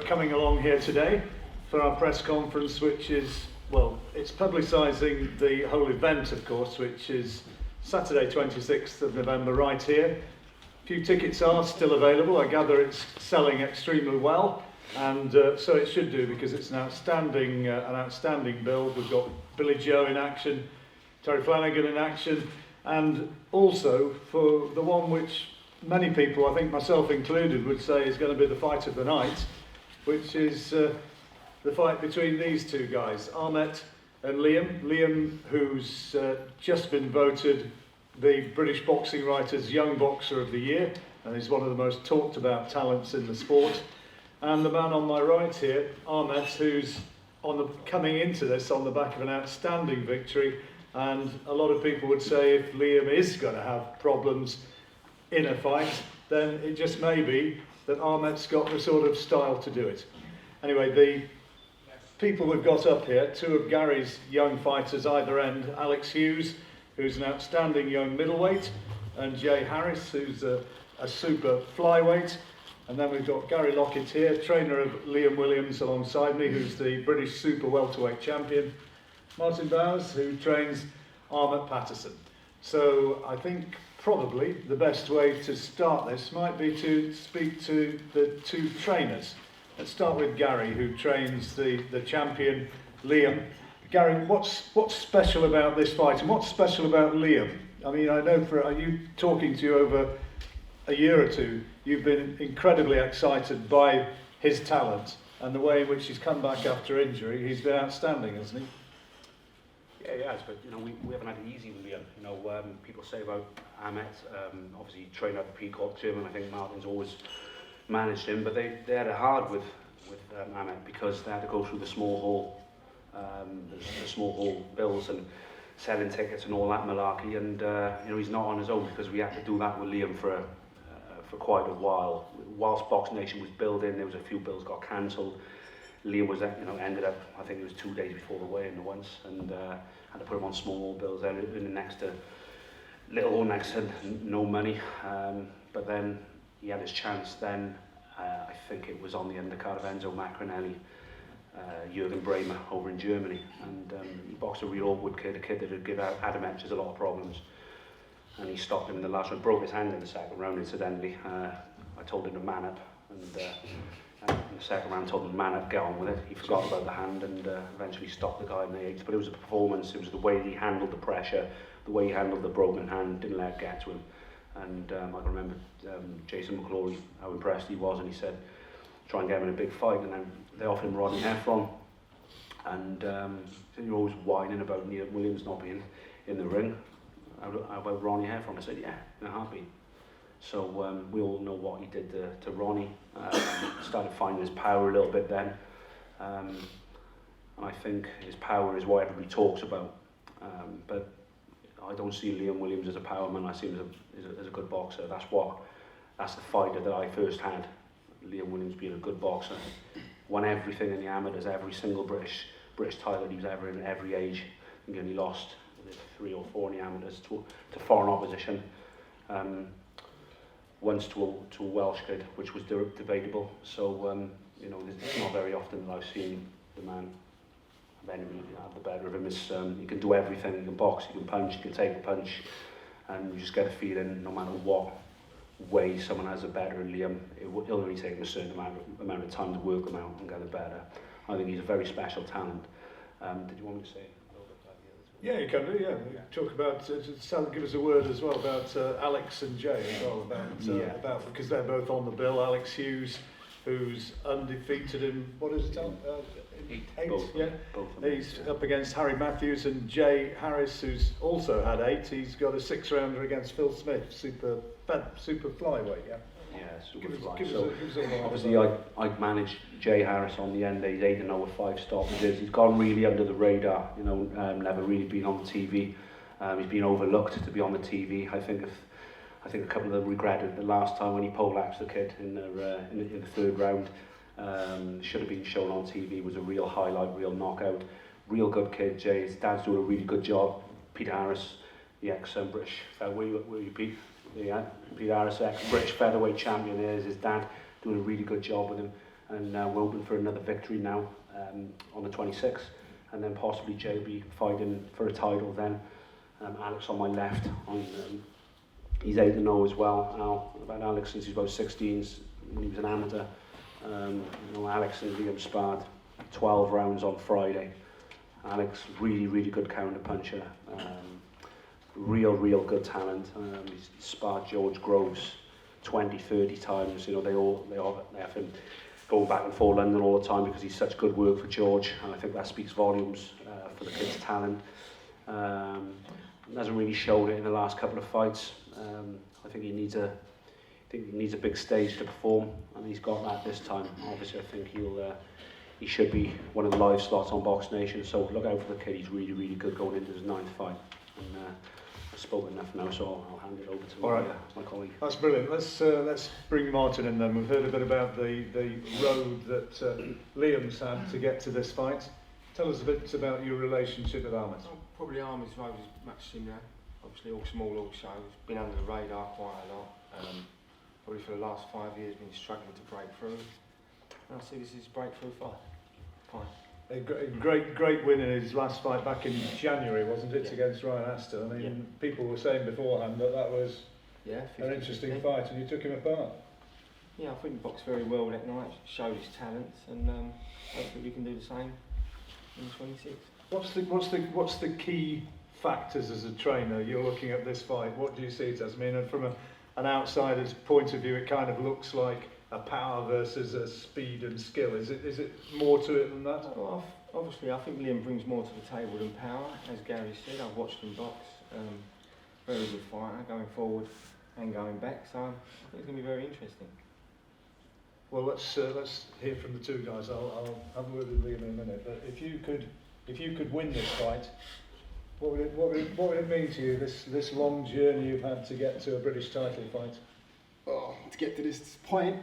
coming along here today for our press conference, which is, well, it's publicising the whole event, of course, which is Saturday 26th of November right here. A few tickets are still available. I gather it's selling extremely well, and so it should do, because it's an outstanding build. We've got Billy Joe in action, Terry Flanagan in action, and also for the one which many people, I think myself included, would say is going to be the fight of the night, which is the fight between these two guys, AHMET and Liam. Liam, who's just been voted the British Boxing Writers' Young Boxer of the Year, and is one of the most talked about talents in the sport. And the man on my right here, AHMET, who's coming into this on the back of an outstanding victory. And a lot of people would say if Liam is going to have problems in a fight, then it just may be that AHMET's got the sort of style to do it. Anyway, the people we've got up here, two of Gary's young fighters either end, Alex Hughes, who's an outstanding young middleweight, and Jay Harris, who's a super flyweight. And then we've got Gary Lockett here, trainer of Liam Williams alongside me, who's the British super welterweight champion. Martin Bowers, who trains AHMET Patterson. So I think probably the best way to start this might be to speak to the two trainers. Let's start with Gary, who trains the champion, Liam. Gary, what's special about this fight, and what's special about Liam? I mean, I know you talking to you over a year or two, you've been incredibly excited by his talent and the way in which he's come back after injury. He's been outstanding, hasn't he? Yeah, he has, but we haven't had it easy with Liam. People say about AHMET, obviously he trained at the Peacock Gym, and I think Martin's always managed him, but they had it hard with AHMET, because they had to go through the small hall bills and selling tickets and all that malarkey, and he's not on his own, because we had to do that with Liam for quite a while. Whilst BoxNation was building, there was a few bills got cancelled. Liam was, ended up, I think it was 2 days before the weigh-in once, and had to put him on small hall bills, then in next to no money, but then he had his chance then. I think it was on the undercard of Enzo Macronelli, Jürgen Bremer over in Germany, and he boxed a real awkward kid, a kid that had given AHMET a lot of problems, and he stopped him in the last round, broke his hand in the second round incidentally. I told him to man up, and in the second round told him to man up, get on with it. He forgot about the hand, and eventually stopped the guy in the eighth, but it was a performance, it was the way he handled the pressure, the way he handled the broken hand, didn't let it get to him. And I can remember Jason McClory, how impressed he was, and he said, try and get him in a big fight, and then they offered him Rodney Heffron, and you're always whining about Neil Williams not being in the ring. How about Ronnie Heffron? I said, yeah, in a heartbeat. So we all know what he did to Ronnie. Started finding his power a little bit then, and I think his power is what everybody talks about, but I don't see Liam Williams as a power man. I see him as a good boxer. That's the fighter that I first had. Liam Williams being a good boxer, won everything in the amateurs, every single British title he was ever in, every age. I think he only lost 3 or 4 in the amateurs to foreign opposition. Once to a Welsh kid, which was debatable. So it's not very often that I've seen the man have the better of him. He can do everything. He can box, he can punch, he can take a punch, and you just get a feeling no matter what way someone has a better than Liam, it'll only take him a certain amount of time to work them out and get it better. I think he's a very special talent. Did you want me to say a little bit about the others? Yeah, you can do. Yeah, talk about give us a word as well about Alex and Jay as well, about because they're both on the bill. Alex Hughes, who's undefeated in what is it? Eight. Both, yeah. Both He's up against Harry Matthews, and Jay Harris, who's also had 8. He's got a 6-rounder against Phil Smith, super flyweight. Yeah. Yeah, super Give fly. us So a obviously I managed Jay Harris on the end. He's 8-0 with 5 stoppages. He's gone really under the radar. Never really been on the TV. He's been overlooked to be on the TV. I think a couple of them regretted the last time when he poleaxed the kid in the 3rd round. Should have been shown on TV. Was a real highlight, real knockout, real good kid. Jay, his dad's doing a really good job. Peter Harris, the ex-British, were you Pete? Yeah, Pete Harris, ex-British featherweight champion. There's his dad doing a really good job with him. and we're hoping for another victory now on the 26th, and then possibly Jay will be fighting for a title then. Alex on my left, he's 8-0 as well now. I've had Alex since he's about 16, when he was an amateur. Alex and Liam sparred 12 rounds on Friday. Alex, really good counter puncher. Real good talent. He's sparred George Groves 20-30 times. They have him going back and forth London all the time because he's such good work for George, and I think that speaks volumes for the kid's talent. Hasn't really showed it in the last couple of fights. I think he needs a big stage to perform, and he's got that this time. Obviously, I think he should be one of the live slots on BoxNation. So look out for the kid. He's really good going into his 9th fight. And I've spoken enough now, so I'll hand it over to my colleague. That's brilliant. Let's bring Martin in then. We've heard a bit about the road that Liam's had to get to this fight. Tell us a bit about your relationship with AHMET. Probably AHMET's road is much similar. Obviously all small also. It's been under the radar quite a lot. Probably for the last 5 years been struggling to break through. And I see this is a breakthrough fight. Fine. A great win in his last fight back in January, wasn't it, against Ryan Astor? I mean, people were saying beforehand that was an interesting fight, and you took him apart. Yeah, I think he boxed very well that night, showed his talents, and hopefully we can do the same in 26. What's the key factors as a trainer you're looking at this fight? What do you see it as? I mean, from an outsider's point of view, it kind of looks like a power versus a speed and skill. Is it more to it than that? Well, obviously, I think Liam brings more to the table than power. As Gary said, I've watched him box. Very good fighter, going forward and going back. So I think it's going to be very interesting. Well, let's hear from the two guys. I'll have a word with Liam in a minute. But if you could win this fight, what would it mean to you? This long journey you've had to get to a British title fight. Well, to get to this point,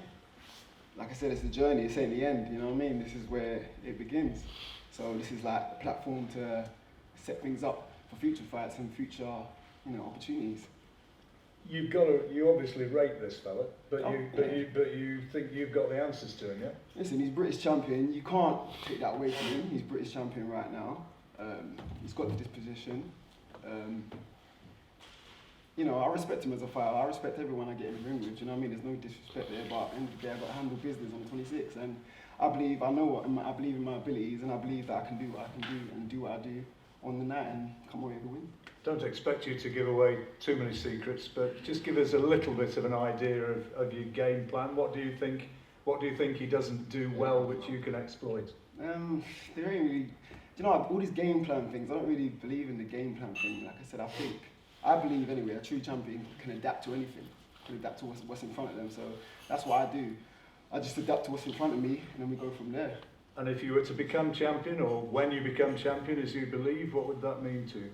like I said, it's a journey. It's ain't the end. You know what I mean? This is where it begins. So this is like a platform to set things up for future fights and future, opportunities. You obviously rate this fella, but you think you've got the answers to him, yeah? Listen, he's British champion. You can't take that away from him. He's British champion right now. He's got the disposition. I respect him as a fighter. I respect everyone I get in the ring with. You know what I mean? There's no disrespect there, but at the end of the day, I've got to handle business on the 26th, and I believe in my abilities, and I believe that I can do what I can do and do what I do on the night and come away with a win. Don't expect you to give away too many secrets, but just give us a little bit of an idea of your game plan. What do you think he doesn't do well, which you can exploit? There ain't really, all these game plan things. I don't really believe in the game plan thing. Like I said, I believe anyway, a true champion can adapt to anything, can adapt to what's in front of them. So that's what I do. I just adapt to what's in front of me, and then we go from there. And if you were to become champion, or when you become champion, as you believe, what would that mean to you?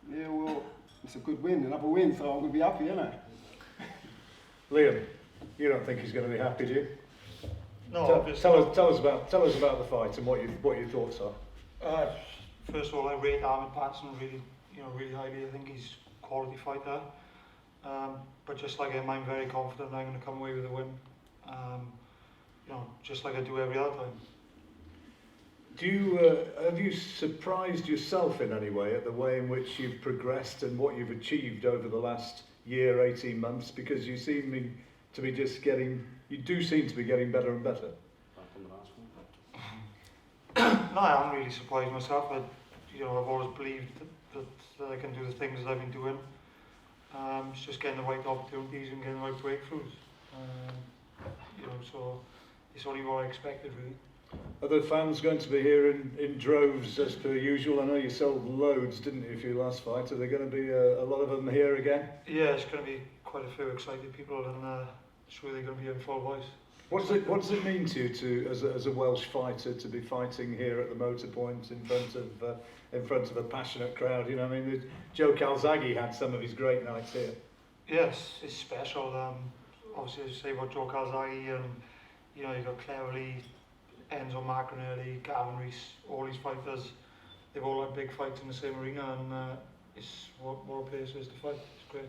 Yeah, well, it's a good win, another win, so I'm going to be happy, innit? Liam, you don't think he's going to be happy, do you? No, tell us about the fight and what your thoughts are. First of all, I rate AHMET Patterson really highly. I think he's a quality fighter. But just like him, I'm very confident I'm going to come away with a win. Just like I do every other time. Have you surprised yourself in any way at the way in which you've progressed and what you've achieved over the last year, 18 months? Because you seem to be you do seem to be getting better and better. No, I haven't really surprised myself. I've always believed that I can do the things that I've been doing. It's just getting the right opportunities and getting the right breakthroughs. So it's only what I expected, really. Are the fans going to be here in droves as per usual? I know you sold loads, didn't you, for your last fight? Are there going to be a lot of them here again? Yeah, it's going to be quite a few excited people, and it's really going to be in full voice. What does it mean to you as a Welsh fighter to be fighting here at the Motor Point in front of a passionate crowd? I mean, Joe Calzaghe had some of his great nights here. Yes, it's special. Obviously, as you say about Joe Calzaghe, and you've got Cleverly, Enzo McInerney, Gavin Rees, all these fighters. They've all had big fights in the same arena, and it's what a place is to fight. It's great.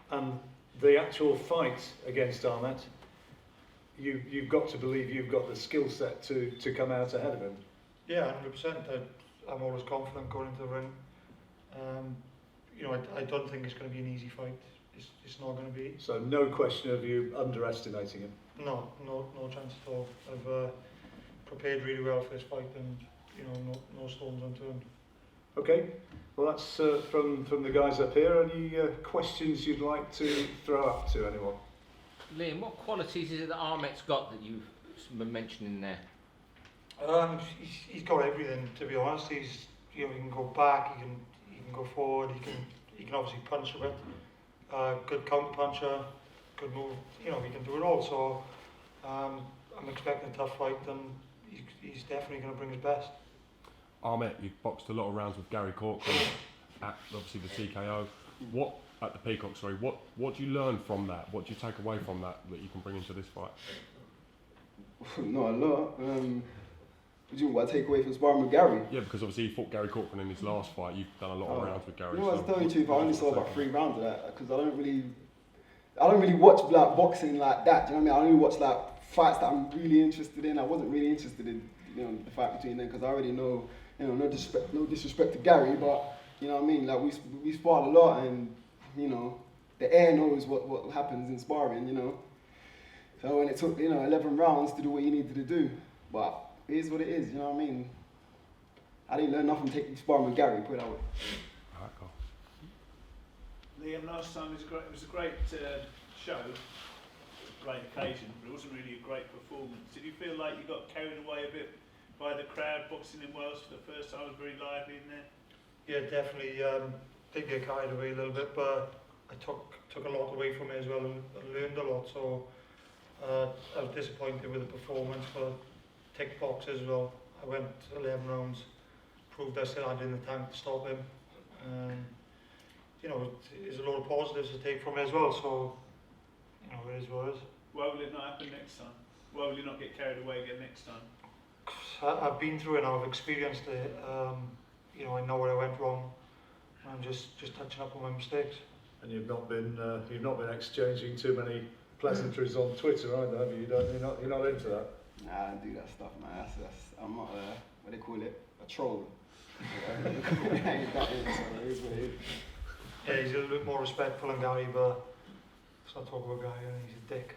And the actual fight against AHMET, you've got to believe you've got the skill set to come out ahead of him. Yeah, 100%. I'm always confident going into the ring. You know, I don't think it's going to be an easy fight. It's not going to be. So no question of you underestimating him. No chance at all. I've prepared really well for this fight, and you know, no stones unturned. Okay, well that's from the guys up here. Any questions you'd like to throw up to anyone? Liam, what qualities is it that AHMET's got that you've been mentioning there? He's got everything, to be honest. He's, you know, he can go back, he can go forward, he can obviously punch a bit. Good counter puncher, good move. You know, he can do it all. So I'm expecting a tough fight, and he's definitely going to bring his best. AHMET, you've boxed a lot of rounds with Gary Corcoran at obviously the TKO. What at the Peacock? Sorry. What do you learn from that? What do you take away from that you can bring into this fight? Not a lot. What I take away from sparring with Gary? Yeah, because obviously he fought Gary Corcoran in his last fight. You've done a lot of rounds with Gary. You know, I was so telling you the truth, I only saw about 3 rounds of that because I don't really watch like boxing like that. Do you know what I mean? I only watch like fights that I'm really interested in. I wasn't really interested in, you know, the fight between them because I already know, you know, no disrespect to Gary, but you know what I mean. Like we sparred a lot, and you know, the air knows what happens in sparring. You know, so when it took 11 rounds to do what you needed to do, but it is what it is. You know what I mean? I didn't learn nothing taking sparring with Gary. Put it that way. Alright, cool. Liam, last time it was a great show, great occasion, but it wasn't really a great performance. Did you feel like you got carried away a bit by the crowd? Boxing in Wales for the first time was very lively in there. Yeah, definitely. Did get carried away a little bit, but I took a lot away from it as well, and learned a lot. So I was disappointed with the performance, but ticked boxes as well. I went 11 rounds, proved I still had it in the tank to stop him. You know, there's a lot of positives to take from it as well. So you know, it is what it is. Why will it not happen next time? Why will you not get carried away again next time? I've been through it now, I've experienced it. You know, I know where I went wrong. I'm just touching up on my mistakes. And you've not been exchanging too many pleasantries on Twitter either, have you? You're not into that. Nah, I don't do that stuff, man. I'm not what they call it, a troll. I ain't that in, so it is what it is. Yeah, he's a little bit more respectful than Gary, but let's not talk about Gary, he's a dick.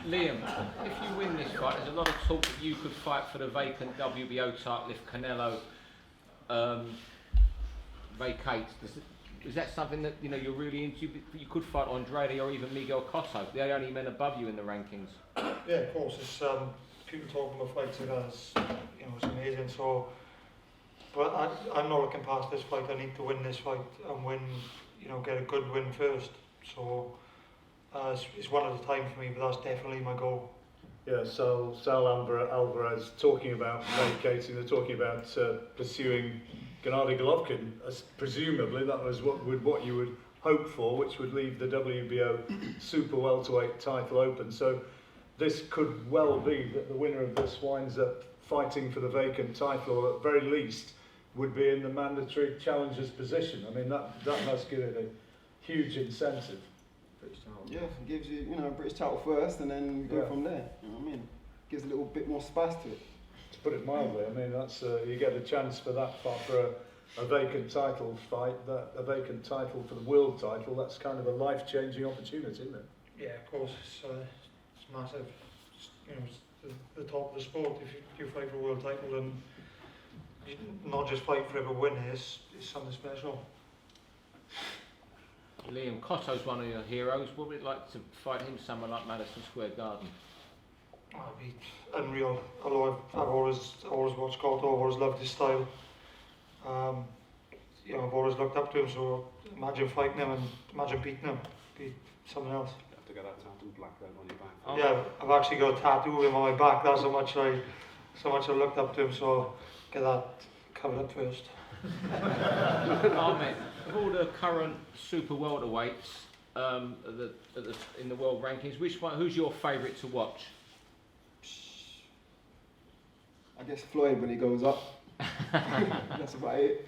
Liam, if you win this fight, there's a lot of talk that you could fight for the vacant WBO title if Canelo vacates. Is that something that you're really into? You could fight Andrade or even Miguel Cotto. They're the only men above you in the rankings. Yeah, of course. It's people talking about fights like that. It's amazing. So, but I'm not looking past this fight. I need to win this fight and win. Get a good win first. So it's one at a time for me, but that's definitely my goal. Yeah, so Sal Alvarez talking about vacating, they're talking about pursuing Gennady Golovkin. Presumably that was what you would hope for, which would leave the WBO super welterweight title open. So this could well be that the winner of this winds up fighting for the vacant title, or at very least would be in the mandatory challenger's position. I mean, that must give it a huge incentive. Yeah, it gives you, British title first, and then we go from there. You know what I mean? Gives a little bit more spice to it. To put it mildly, I mean, that's you get a chance for that fight, for a vacant title fight, a vacant title for the world title. That's kind of a life-changing opportunity, isn't it? Yeah, of course. It's massive. It's the top of the sport. If you fight for a world title, then you not just fight for every win. It's something special. Liam, Cotto's one of your heroes. What would it like to fight him somewhere like Madison Square Garden? Oh, it'd be unreal. Although I've always watched Cotto, I've always loved his style. I've always looked up to him. So imagine fighting him and imagine beating him. It'd be something else. You have to get that tattoo black belt on your back. Oh. Yeah, I've actually got a tattoo of him on my back. That's how much I looked up to him. So get that covered up first. Ahmed, of all the current super welterweights in the world rankings, who's your favourite to watch? I guess Floyd when he goes up. That's about it.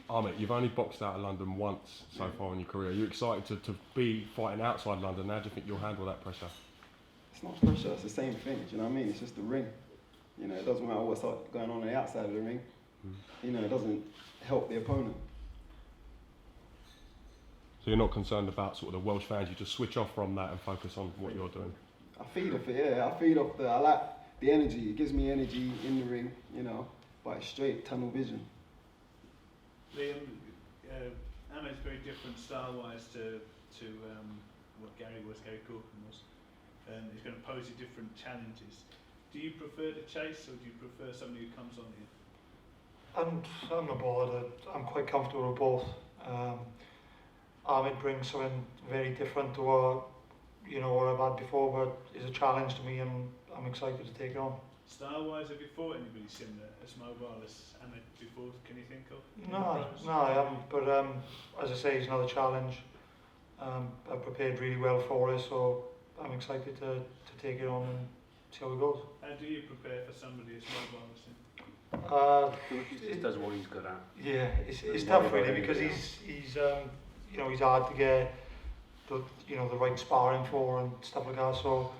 Ahmet, you've only boxed out of London once so far in your career. Are you excited to be fighting outside London? How do you think you'll handle that pressure? It's not pressure, it's the same thing, do you know what I mean? It's just the ring. You know, it doesn't matter what's going on the outside of the ring. You know, it doesn't help the opponent. So you're not concerned about sort of the Welsh fans, you just switch off from that and focus on what you're doing? I feed off it, yeah. I feed off I like the energy. It gives me energy in the ring, you know, but it's straight tunnel vision. Liam, Ahmet's very different style-wise to what Gary Corcoran was. He's going to pose you different challenges. Do you prefer to chase, or do you prefer somebody who comes on you? I'm not bothered. I'm quite comfortable with both. Ahmed brings something very different to what I've had before, but it's a challenge to me, and I'm excited to take it on. Style-wise, have you fought anybody similar as mobile as Ahmed before? Can you think of? No, I haven't. But as I say, it's another challenge. I've prepared really well for it, so I'm excited to take it on and see how it goes. How do you prepare for somebody as mobile as him? He just does what he's good at. Yeah, it's tough really, because he's hard to get the right sparring for and stuff like that. So,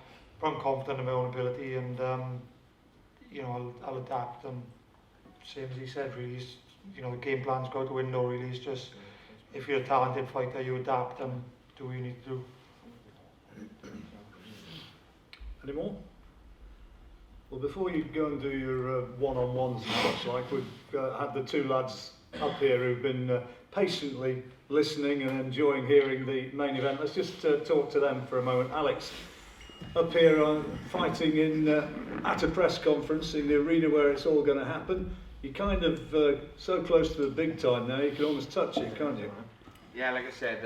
but I'm confident in my own ability, and I'll adapt. And same as he said, really, the game plan's go out the window. Really, it's just if you're a talented fighter, you adapt and do what you need to do. Any more? Well, before you go and do your one-on-ones and such like, we've had the two lads up here who've been patiently listening and enjoying hearing the main event. Let's just talk to them for a moment. Alex, up here fighting at a press conference in the arena where it's all going to happen. You're kind of so close to the big time now, you can almost touch it, can't you? Yeah, like I said,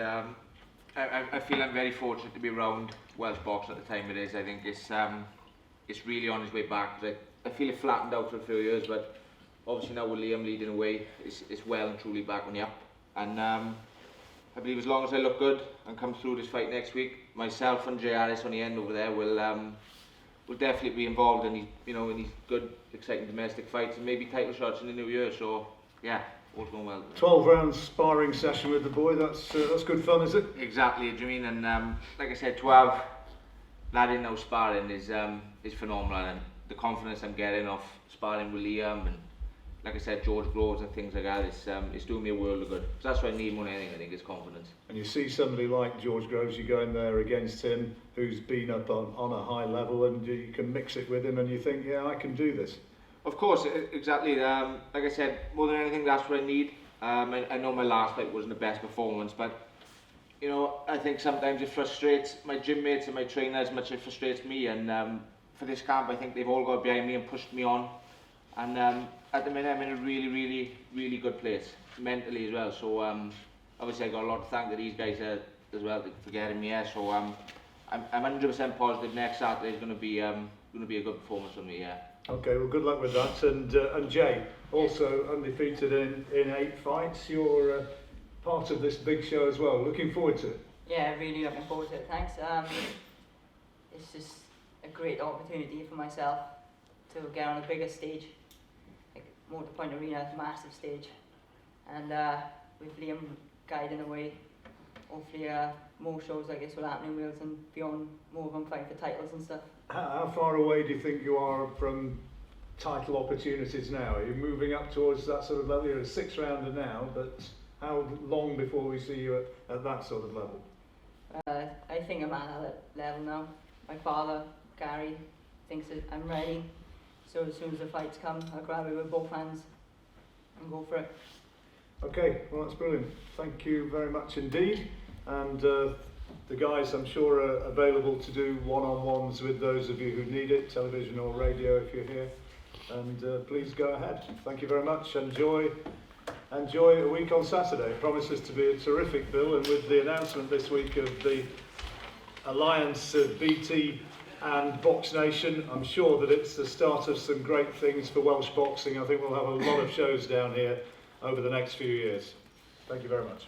I feel I'm very fortunate to be around Welsh boxing at the time it is. I think it's really on its way back. I feel it flattened out for a few years, but obviously now with Liam leading away, it's well and truly back on the up. And I believe as long as I look good and come through this fight next week, myself and Jay Harris on the end over there will definitely be involved in these good, exciting domestic fights and maybe title shots in the new year. So yeah, all's going well. 12-round sparring session with the boy. That's good fun, is it? Exactly, do you mean? And like I said, 12 lad in now sparring is phenomenal, and the confidence I'm getting off sparring with Liam and, like I said, George Groves and things like that, it's doing me a world of good. So that's what I need more than anything, I think, is confidence. And you see somebody like George Groves, you go in there against him, who's been up on a high level, and you can mix it with him and you think, yeah, I can do this. Of course, exactly. Like I said, more than anything, that's what I need. I know my last fight wasn't the best performance, but I think sometimes it frustrates my gym mates and my trainer as much as it frustrates me. And for this camp, I think they've all got behind me and pushed me on. And at the minute, I'm in a really, really, really good place mentally as well. So obviously, I got a lot to thank to these guys as well for getting me here. So I'm 100% positive next Saturday is going to be a good performance for me. Yeah. Okay, well, good luck with that. And Jay, also undefeated in 8 fights. You're part of this big show as well. Looking forward to it. Yeah, really looking forward to it. Thanks. It's just a great opportunity for myself to get on a bigger stage. Like Motor Point Arena is a massive stage, and with Liam guiding the way, hopefully more shows like this will happen in Wales and beyond, more of them fighting for titles and stuff. How far away do you think you are from title opportunities now? Are you moving up towards that sort of level? You're a 6th rounder now, but how long before we see you at that sort of level? I think I'm at that level now. My father, Gary, thinks that I'm ready. So as soon as the fights come, I'll grab it with both hands and go for it. Okay, well, that's brilliant. Thank you very much indeed. And the guys, I'm sure, are available to do one-on-ones with those of you who need it, television or radio if you're here. And please go ahead. Thank you very much. Enjoy a week on Saturday. It promises to be a terrific bill, and with the announcement this week of the alliance of BT and BoxNation, I'm sure that it's the start of some great things for Welsh boxing. I think we'll have a lot of shows down here over the next few years. Thank you very much.